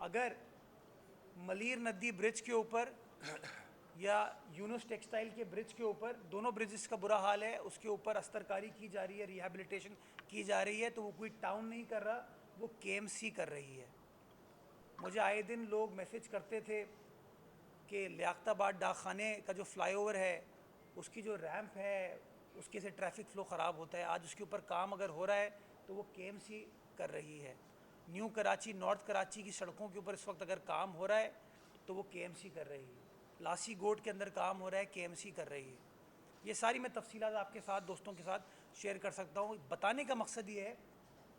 اگر ملیر ندی برج کے اوپر یا یونس ٹیکسٹائل کے برج کے اوپر، دونوں برجز کا برا حال ہے، اس کے اوپر استرکاری کی جا رہی ہے، ریہیبلیٹیشن کی جا رہی ہے، تو وہ کوئی ٹاؤن نہیں کر رہا، وہ کے ایم سی کر رہی ہے۔ مجھے آئے دن لوگ میسج کرتے تھے کہ لیاقت آباد ڈاک خانے کا جو فلائی اوور ہے، اس کی جو ریمپ ہے، اس کے سے ٹریفک فلو خراب ہوتا ہے، آج اس کے اوپر کام اگر ہو رہا ہے تو وہ کے ایم سی کر رہی ہے۔ نیو کراچی، نارتھ کراچی کی سڑکوں کے اوپر اس وقت اگر کام ہو رہا ہے تو وہ کے ایم سی کر رہی ہے۔ لاسی گوٹ کے اندر کام ہو رہا ہے، کے ایم سی کر رہی ہے۔ یہ ساری میں تفصیلات آپ کے ساتھ، دوستوں کے ساتھ شیئر کر سکتا ہوں۔ بتانے کا مقصد یہ ہے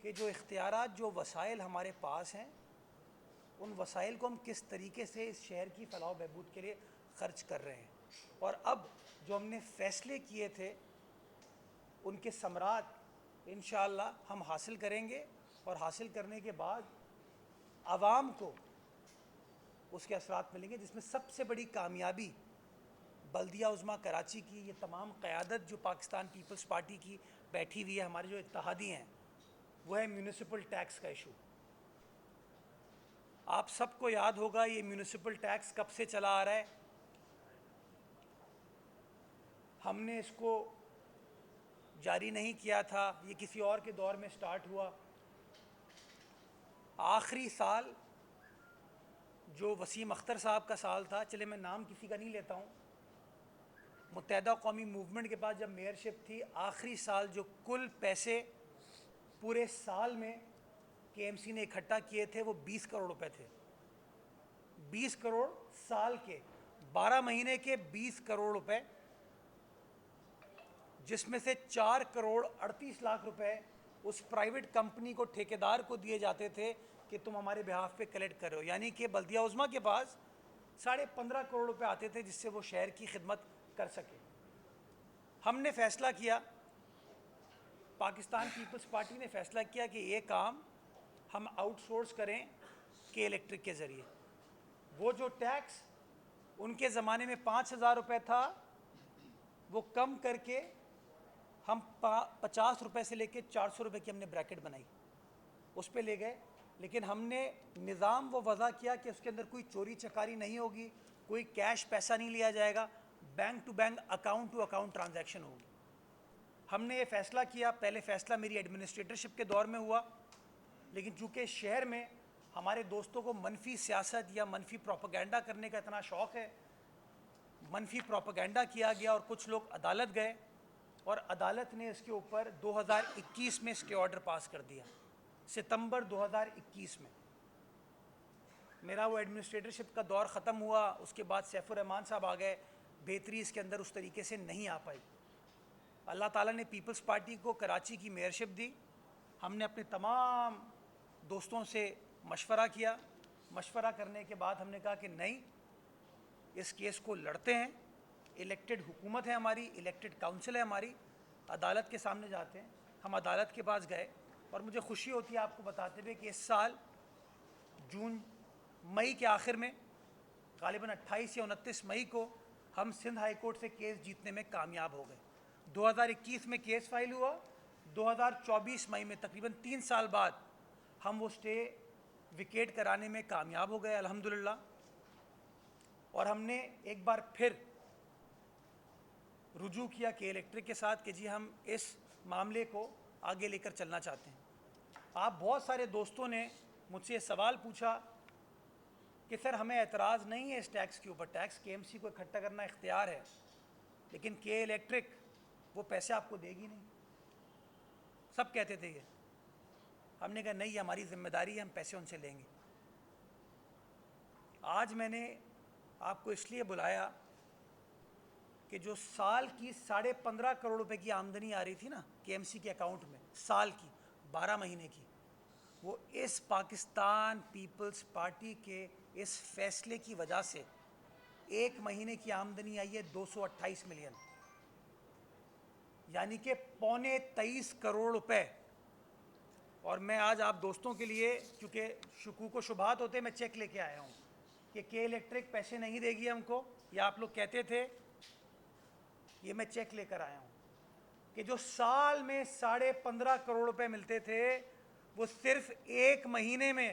کہ جو اختیارات، جو وسائل ہمارے پاس ہیں، ان وسائل کو ہم کس طریقے سے اس شہر کی فلاح و بہبود کے لیے خرچ کر رہے ہیں، اور اب جو ہم نے فیصلے کیے تھے ان کے ثمرات انشاءاللہ ہم حاصل کریں گے، اور حاصل کرنے کے بعد عوام کو اس کے اثرات ملیں گے، جس میں سب سے بڑی کامیابی بلدیہ عظمیٰ کراچی کی یہ تمام قیادت جو پاکستان پیپلز پارٹی کی بیٹھی ہوئی ہے، ہمارے جو اتحادی ہیں، وہ ہے میونسپل ٹیکس کا ایشو۔ آپ سب کو یاد ہوگا یہ میونسپل ٹیکس کب سے چلا آ رہا ہے۔ ہم نے اس کو جاری نہیں کیا تھا، یہ کسی اور کے دور میں سٹارٹ ہوا۔ آخری سال جو وسیم اختر صاحب کا سال تھا، چلے میں نام کسی کا نہیں لیتا ہوں، متحدہ قومی موومنٹ کے بعد جب میئرشپ تھی، آخری سال جو کل پیسے پورے سال میں کے ایم سی نے اکٹھا کیے تھے وہ 20 کروڑ روپے تھے۔ 20 کروڑ سال کے، 12 مہینے کے 20 کروڑ روپے، جس میں سے 4 کروڑ 38 لاکھ روپے اس پرائیویٹ کمپنی کو، ٹھیکیدار کو دیے جاتے تھے کہ تم ہمارے بہاف پہ کلیکٹ کرو، یعنی کہ بلدیہ عظمیٰ کے پاس 15.5 کروڑ روپے آتے تھے جس سے وہ شہر کی خدمت کر سکے۔ ہم نے فیصلہ کیا، پاکستان پیپلز پارٹی نے فیصلہ کیا کہ یہ کام ہم آؤٹ سورس کریں کے الیکٹرک کے ذریعے۔ وہ جو ٹیکس ان کے زمانے میں 5,000 روپے تھا، وہ کم کر کے ہم 50 روپے سے لے کے 400 روپے کی ہم نے بریکٹ بنائی، اس پہ لے گئے۔ لیکن ہم نے نظام وہ وضع کیا کہ اس کے اندر کوئی چوری چکاری نہیں ہوگی، کوئی کیش پیسہ نہیں لیا جائے گا، bank to bank, account to account transaction ہوگی۔ ہم نے یہ فیصلہ کیا، پہلے فیصلہ میری ایڈمنسٹریٹرشپ کے دور میں ہوا، لیکن چونکہ شہر میں ہمارے دوستوں کو منفی سیاست یا منفی پروپیگنڈا کرنے کا اتنا شوق ہے، منفی پروپیگنڈا کیا گیا اور کچھ لوگ عدالت گئے، اور عدالت نے اس کے اوپر 2021 میں اسٹے آرڈر پاس کر دیا، ستمبر 2021 میں۔ میرا وہ ایڈمنسٹریٹرشپ کا دور ختم ہوا، اس کے بعد سیف الرحمان صاحب آ گئے، بہتری اس کے اندر اس طریقے سے نہیں آ پائی۔ اللہ تعالیٰ نے پیپلز پارٹی کو کراچی کی میئرشپ دی۔ ہم نے اپنے تمام دوستوں سے مشورہ کیا، مشورہ کرنے کے بعد ہم نے کہا کہ نہیں، اس کیس کو لڑتے ہیں، الیکٹڈ حکومت ہے ہماری، الیکٹڈ کاؤنسل ہے ہماری، عدالت کے سامنے جاتے ہیں۔ ہم عدالت کے پاس گئے، اور مجھے خوشی ہوتی ہے آپ کو بتاتے ہوئے کہ اس سال مئی کے آخر میں، غالباً 28 یا 29 مئی کو، ہم سندھ ہائی کورٹ سے کیس جیتنے میں کامیاب ہو گئے۔ 2021 میں کیس فائل ہوا، 2024 مئی میں، تقریباً 3 سال بعد ہم وہ سٹے ویکیٹ کرانے میں کامیاب ہو گئے الحمدللہ۔ اور ہم نے ایک بار پھر رجوع کیا کہ الیکٹرک کے ساتھ کہ جی ہم اس معاملے کو آگے لے کر چلنا چاہتے ہیں۔ آپ بہت سارے دوستوں نے مجھ سے یہ سوال پوچھا کہ سر ہمیں اعتراض نہیں ہے اس ٹیکس کے اوپر، ٹیکس کے ایم سی کو اکٹھا کرنا اختیار ہے، لیکن کے الیکٹرک وہ پیسے آپ کو دے گی نہیں۔ سب کہتے تھے یہ۔ ہم نے کہا نہیں، یہ ہماری ذمہ داری ہے، ہم پیسے ان سے لیں گے۔ آج میں نے آپ کو اس لیے بلایا کہ جو سال کی 15.5 کروڑ روپے کی آمدنی آ رہی تھی نا کے ایم سی کے اکاؤنٹ میں، سال کی 12 مہینے کی، وہ اس پاکستان پیپلز پارٹی کے اس فیصلے کی وجہ سے ایک مہینے کی آمدنی آئی ہے 228 ملین، یعنی کہ 23.25 کروڑ روپے۔ اور میں آج آپ دوستوں کے لیے، چونکہ شکوک و شبہات ہوتے، میں چیک لے کے آیا ہوں کہ کے الیکٹرک پیسے نہیں دے گی ہم کو، یا آپ لوگ کہتے تھے، یہ میں چیک لے کر آیا ہوں کہ جو سال میں 15.5 کروڑ روپے ملتے تھے، وہ صرف ایک مہینے میں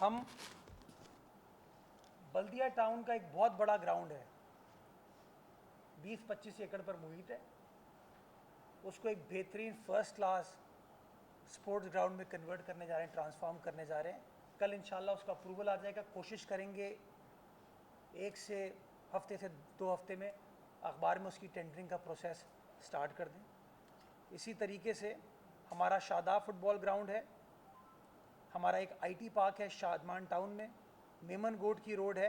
ہم بلدیہ ٹاؤن کا ایک بہت بڑا گراؤنڈ ہے، 20-25 ایکڑ پر محیط ہے، اس کو ایک بہترین فرسٹ کلاس سپورٹس گراؤنڈ میں کنورٹ کرنے جا رہے ہیں، ٹرانسفارم کرنے جا رہے ہیں. کل انشاءاللہ اس کا اپروول آ جائے گا. کوشش کریں گے 1 ہفتے سے 2 ہفتے میں اخبار میں اس کی ٹینڈرنگ کا پروسیس سٹارٹ کر دیں. اسی طریقے سے ہمارا شاداب فٹ بال گراؤنڈ ہے، ہمارا ایک آئی ٹی پارک ہے شادمان ٹاؤن میں، میمن گوٹ کی روڈ ہے،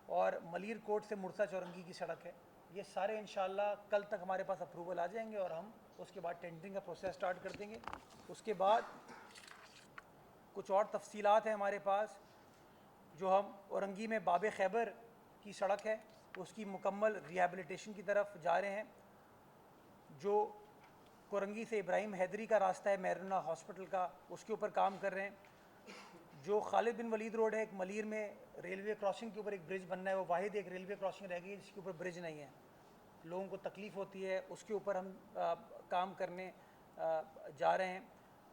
اور ملیر کوٹ سے مرسا چورنگی کی سڑک ہے. یہ سارے انشاءاللہ کل تک ہمارے پاس اپروول آ جائیں گے اور ہم اس کے بعد ٹینڈرنگ کا پروسیس سٹارٹ کر دیں گے. اس کے بعد کچھ اور تفصیلات ہیں ہمارے پاس، جو ہم اورنگی میں باب خیبر کی سڑک ہے اس کی مکمل ریہیبلیٹیشن کی طرف جا رہے ہیں. جو کورنگی سے ابراہیم حیدری کا راستہ ہے میرونا ہاسپٹل کا، اس کے اوپر کام کر رہے ہیں. جو خالد بن ولید روڈ ہے ایک ملیر میں، ریلوے کراسنگ کے اوپر ایک برج بننا ہے، وہ واحد ایک ریلوے کراسنگ رہ گئی ہے جس کے اوپر برج نہیں ہے، لوگوں کو تکلیف ہوتی ہے، اس کے اوپر ہم کام کرنے جا رہے ہیں.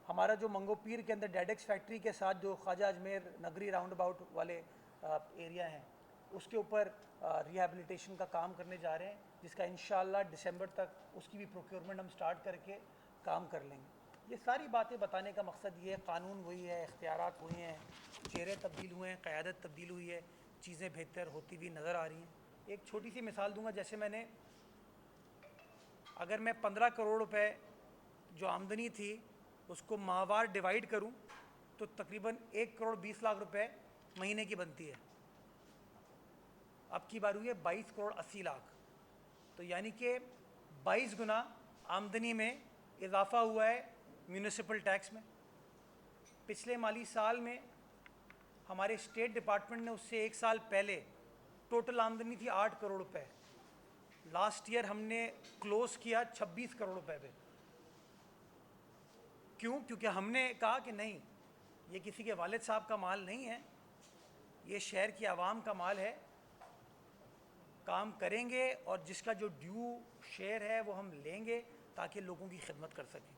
ہمارا جو منگو پیر کے اندر ڈیڈیکس فیکٹری کے ساتھ جو خواجہ اجمیر نگری راؤنڈ اباؤٹ والے ایریا ہیں، اس کے اوپر ریہیبلیٹیشن کا کام کرنے جا رہے ہیں، جس کا انشاءاللہ دسمبر تک اس کی بھی پروکیورمنٹ ہم سٹارٹ کر کے کام کر لیں گے. یہ ساری باتیں بتانے کا مقصد یہ ہے، قانون وہی ہے، اختیارات ہوئی ہیں، چہرے تبدیل ہوئے ہیں، قیادت تبدیل ہوئی ہے، چیزیں بہتر ہوتی ہوئی نظر آ رہی ہیں. ایک چھوٹی سی مثال دوں گا، جیسے اگر میں 15 کروڑ روپے جو آمدنی تھی اس کو ماہوار ڈیوائیڈ کروں تو تقریباً 1 کروڑ 20 لاکھ روپے مہینے کی بنتی ہے. اب کی بار ہوئی ہے 22 کروڑ 80 لاکھ، تو یعنی کہ 22 گنا آمدنی میں اضافہ ہوا ہے میونسپل ٹیکس میں. پچھلے مالی سال میں ہمارے اسٹیٹ ڈپارٹمنٹ نے اس سے 1 سال پہلے ٹوٹل آمدنی تھی 8 کروڑ روپے، لاسٹ ایئر ہم نے کلوز کیا 26 کروڑ روپے پہ. کیوں؟ کیونکہ ہم نے کہا کہ نہیں، یہ کسی کے والد صاحب کا مال نہیں ہے، یہ شہر کی عوام کا مال ہے، کام کریں گے اور جس کا جو ڈیو شیئر ہے وہ ہم لیں گے تاکہ لوگوں کی خدمت کر سکیں.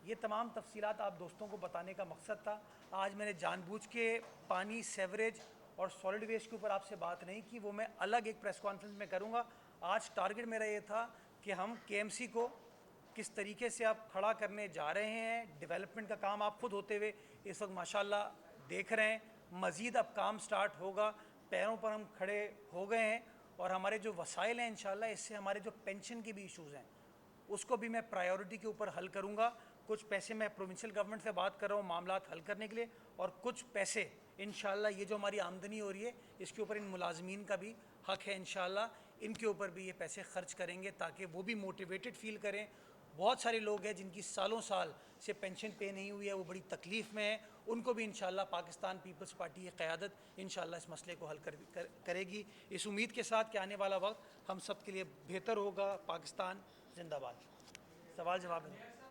یہ تمام تفصیلات آپ دوستوں کو بتانے کا مقصد تھا. آج میں نے جان بوجھ کے پانی، سیوریج اور سالڈ ویسٹ کے اوپر آپ سے بات نہیں کی، وہ میں الگ ایک پریس کانفرنس میں کروں گا. آج ٹارگٹ میرا یہ تھا کہ ہم کے ایم سی کو کس طریقے سے آپ کھڑا کرنے جا رہے ہیں. ڈیولپمنٹ کا کام آپ خود ہوتے ہوئے اس وقت ماشاءاللہ دیکھ رہے ہیں، مزید اب کام سٹارٹ ہوگا. پیروں پر ہم کھڑے ہو گئے ہیں اور ہمارے جو وسائل ہیں انشاءاللہ اس سے ہمارے جو پینشن کے بھی ایشوز ہیں اس کو بھی میں پرائیورٹی کے اوپر حل کروں گا. کچھ پیسے میں پروونشل گورنمنٹ سے بات کر رہا ہوں معاملات حل کرنے کے لیے، اور کچھ پیسے انشاءاللہ یہ جو ہماری آمدنی ہو رہی ہے اس کے اوپر ان ملازمین کا بھی حق ہے، انشاءاللہ ان کے اوپر بھی یہ پیسے خرچ کریں گے تاکہ وہ بھی موٹیویٹڈ فیل کریں. بہت سارے لوگ ہیں جن کی سالوں سال سے پینشن پے نہیں ہوئی ہے، وہ بڑی تکلیف میں ہیں، ان کو بھی انشاءاللہ پاکستان پیپلز پارٹی کی قیادت انشاءاللہ اس مسئلے کو حل کرے گی، اس امید کے ساتھ کہ آنے والا وقت ہم سب کے لیے بہتر ہوگا. پاکستان زندہ باد. سوال جواب میں